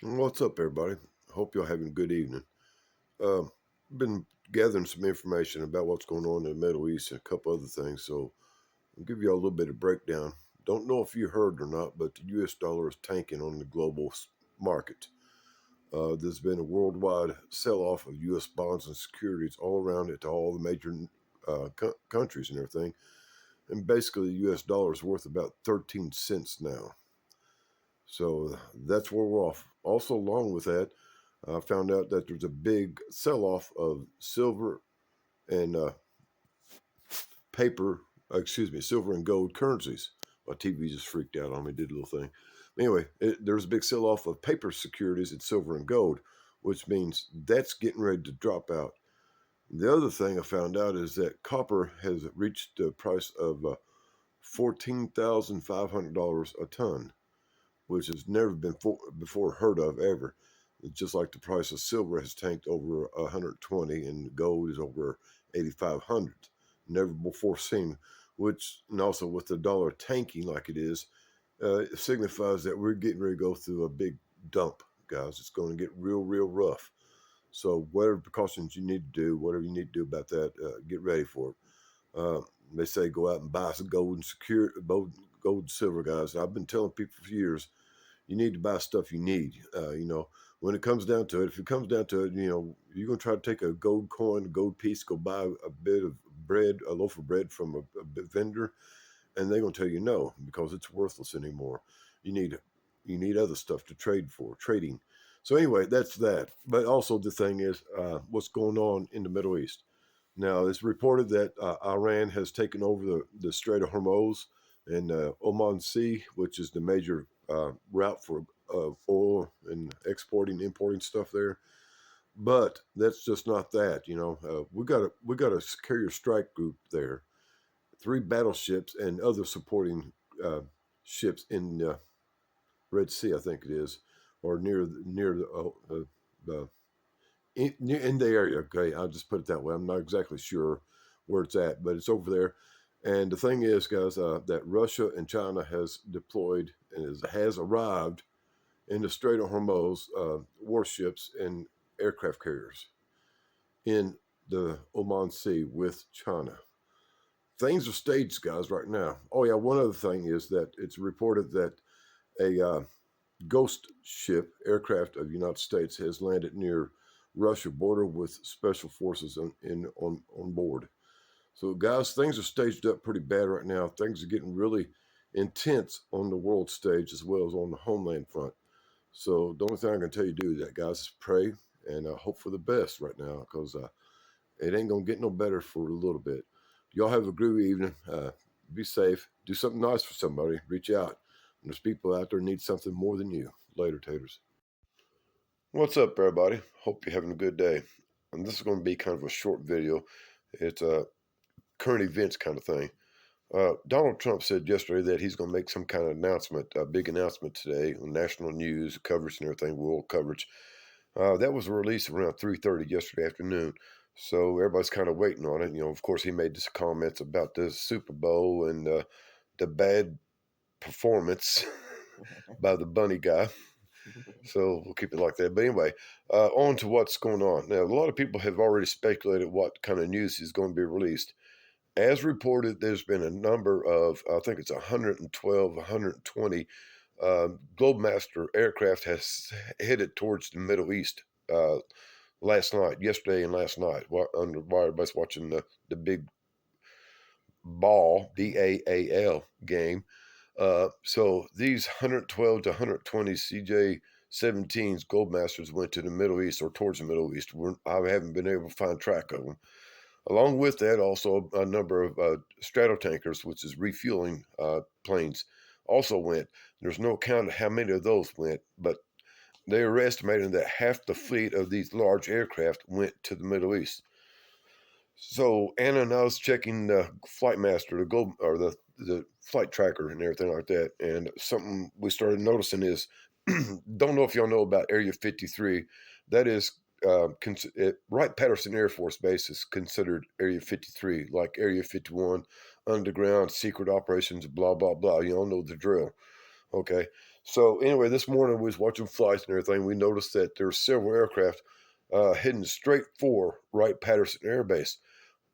What's up, everybody? Hope you're having a good evening. Uh, been gathering some information about what's going on in the Middle East and a couple other things, so I'll give you a little bit of breakdown. Don't know if you heard or not, but the U.S. dollar is tanking on the global market. There's been a worldwide sell-off of U.S. bonds and securities all around it to all the major countries and everything, and basically the U.S. dollar is worth about 13 cents now. So that's where we're off. Also, along with that, I found out that there's a big sell-off of silver and silver and gold currencies. My TV just freaked out on me, did a little thing. Anyway, there's a big sell-off of paper securities in silver and gold, which means that's getting ready to drop out. The other thing I found out is that copper has reached the price of $14,500 a ton, which has never been before heard of ever. It's just like the price of silver has tanked over 120 and gold is over 8,500. Never before seen, and also with the dollar tanking like it is, it signifies that we're getting ready to go through a big dump, guys. It's going to get real rough. So whatever precautions you need to do, whatever you need to do about that, get ready for it. They say go out and buy some gold and silver, guys. I've been telling people for years, you need to buy stuff you need. When it comes down to it, if it comes down to it, you're going to try to take a gold coin, a gold piece, go buy a bit of bread, a loaf of bread from a vendor, and they're going to tell you no because it's worthless anymore. You need other stuff to trade for, trading. So anyway, that's that. But also the thing is, what's going on in the Middle East. Now, it's reported that Iran has taken over the Strait of Hormuz and Oman Sea, which is the major route for oil and exporting, importing stuff there. But that's just not that. We got a carrier strike group there, 3 battleships and other supporting uh, ships in Red Sea, I think it is, or near the in the area. Okay, I'll just put it that way. I'm not exactly sure where it's at, but it's over there. And the thing is, guys, that Russia and China has deployed and has arrived in the Strait of Hormuz warships and aircraft carriers in the Oman Sea with China. Things are staged, guys, right now. Oh yeah, one other thing is that it's reported that a ghost ship aircraft of the United States has landed near Russia border with special forces on board. So, guys, things are staged up pretty bad right now. Things are getting really intense on the world stage as well as on the homeland front. So, the only thing I can tell you to do that, guys, is pray and hope for the best right now because it ain't gonna get no better for a little bit. Y'all have a groovy evening. Be safe. Do something nice for somebody. Reach out. And there's people out there need something more than you. Later, taters. What's up, everybody? Hope you're having a good day. And this is going to be kind of a short video. It's a current events kind of thing. Donald Trump said yesterday that he's going to make some kind of announcement, a big announcement today on national news coverage and everything, world coverage. That was released around 3:30 yesterday afternoon. So everybody's kind of waiting on it. Of course, he made this comments about the Super Bowl and the bad performance by the bunny guy. So we'll keep it like that. But anyway, on to what's going on. Now, a lot of people have already speculated what kind of news is going to be released. As reported, there's been a number of, I think it's 112, 120 Globemaster aircraft has headed towards the Middle East yesterday and last night, while everybody's watching the big BAAL game. So these 112 to 120 CJ-17s Goldmasters went to the Middle East or towards the Middle East. I haven't been able to find track of them. Along with that, also a number of Stratotankers, which is refueling planes, also went. There's no account of how many of those went, but they are estimating that half the fleet of these large aircraft went to the Middle East. So Anna and I was checking the Flight Master, the flight tracker and everything like that, and something we started noticing is, don't know if y'all know about Area 53. That is, Wright-Patterson Air Force Base is considered Area 53, like Area 51, underground, secret operations, blah, blah, blah. You all know the drill. Okay. So anyway, this morning we was watching flights and everything. We noticed that there's several aircraft heading straight for Wright-Patterson Air Base.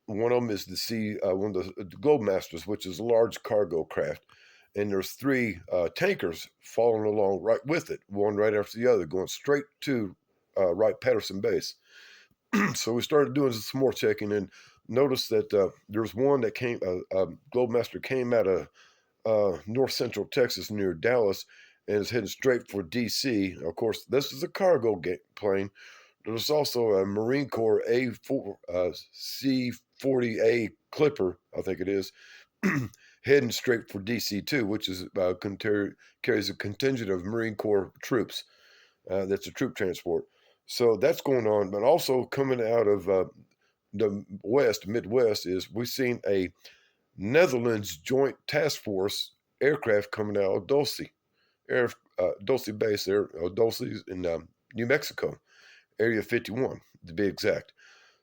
One of them is one of the Globemasters, which is a large cargo craft, and there's three tankers following along right with it, one right after the other, going straight to Wright-Patterson Base. So we started doing some more checking and noticed that there's one that came, Globemaster came out of north central Texas near Dallas and is heading straight for DC. Of course, this is a cargo plane. There's also a Marine Corps C-40A Clipper, I think it is, heading straight for DC too, which is carries a contingent of Marine Corps troops. That's a troop transport. So that's going on. But also coming out of the Midwest, is we've seen a Netherlands Joint Task Force aircraft coming out of Dulce Base there, Dulce in New Mexico, Area 51 to be exact.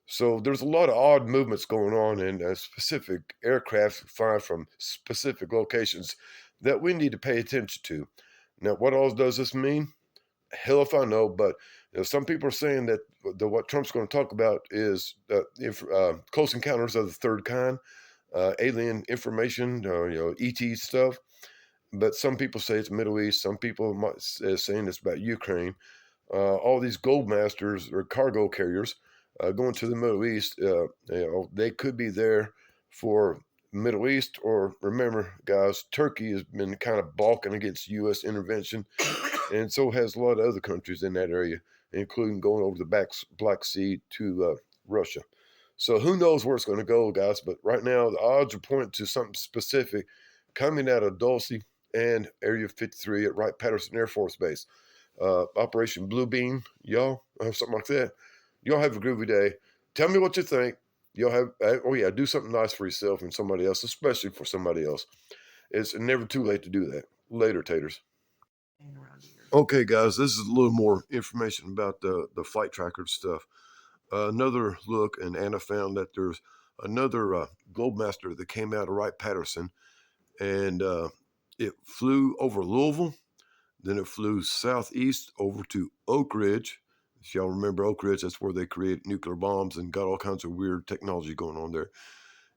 So there's a lot of odd movements going on, and specific aircraft flying from specific locations that we need to pay attention to. Now, what all does this mean? Hell if I know, but some people are saying that what Trump's going to talk about is close encounters of the third kind, alien information, ET stuff. But some people say it's Middle East. Some people might saying it's about Ukraine. All these Goldmasters or cargo carriers going to the Middle East. They could be there for Middle East, or remember, guys, Turkey has been kind of balking against U.S. intervention, and so has a lot of other countries in that area, including going over the Black Sea to Russia. So who knows where it's going to go, guys? But right now, the odds are pointing to something specific coming out of Dulce and Area 53 at Wright-Patterson Air Force Base. Operation Blue Beam, y'all, something like that. Y'all have a groovy day. Tell me what you think. Y'all have, do something nice for yourself and somebody else, especially for somebody else. It's never too late to do that. Later, taters. Okay, guys, this is a little more information about the flight tracker stuff. Another look, and Anna found that there's another Globemaster that came out of Wright-Patterson, and it flew over Louisville. Then it flew southeast over to Oak Ridge. If y'all remember Oak Ridge, that's where they create nuclear bombs and got all kinds of weird technology going on there.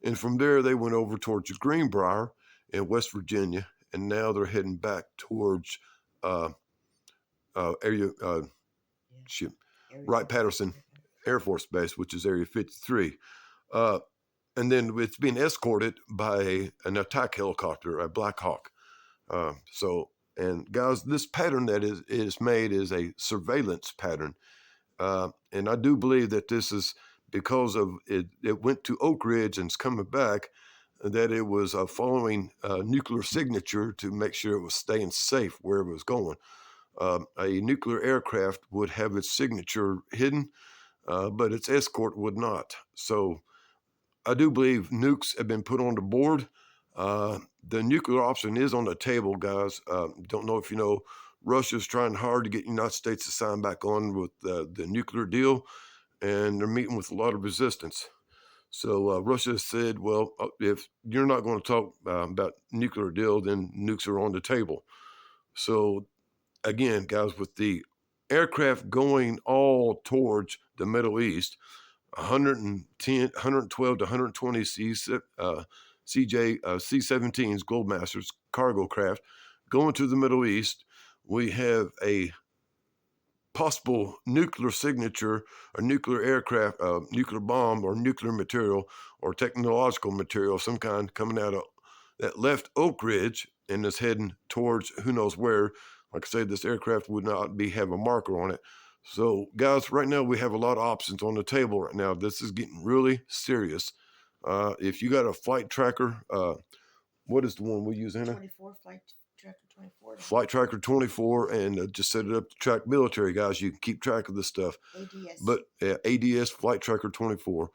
And from there, they went over towards Greenbrier in West Virginia, and now they're heading back towards Wright-Patterson Air Force Base, which is Area 53. And then it's being escorted by an attack helicopter, a Black Hawk. And guys, this pattern that is made is a surveillance pattern. And I do believe that this is because of it went to Oak Ridge and it's coming back, that it was following nuclear signature to make sure it was staying safe wherever it was going. A nuclear aircraft would have its signature hidden, but its escort would not. So I do believe nukes have been put on the board. The nuclear option is on the table, guys. Don't know if you know, Russia's trying hard to get the United States to sign back on with the nuclear deal, and they're meeting with a lot of resistance. So Russia said, well, if you're not going to talk about nuclear deal, then nukes are on the table. So again, guys, with the aircraft going all towards the Middle East, 110, 112 to 120 C-17s, Globemasters, cargo craft, going to the Middle East. We have a possible nuclear signature, or nuclear aircraft, nuclear bomb, or nuclear material, or technological material of some kind coming out of that left Oak Ridge and is heading towards who knows where. Like I said, this aircraft would not have a marker on it. So, guys, right now we have a lot of options on the table right now. This is getting really serious. If you got a flight tracker, what is the one we use, Anna? 24, Flight Tracker 24. Flight Tracker 24, and just set it up to track military, guys. You can keep track of this stuff. ADS. But ADS, Flight Tracker 24.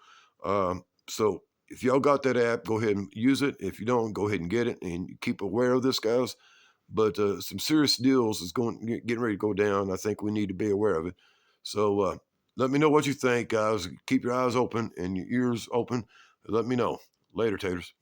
So if y'all got that app, go ahead and use it. If you don't, go ahead and get it and keep aware of this, guys. But some serious deals is getting ready to go down. I think we need to be aware of it. So let me know what you think, guys. Keep your eyes open and your ears open. Let me know. Later, taters.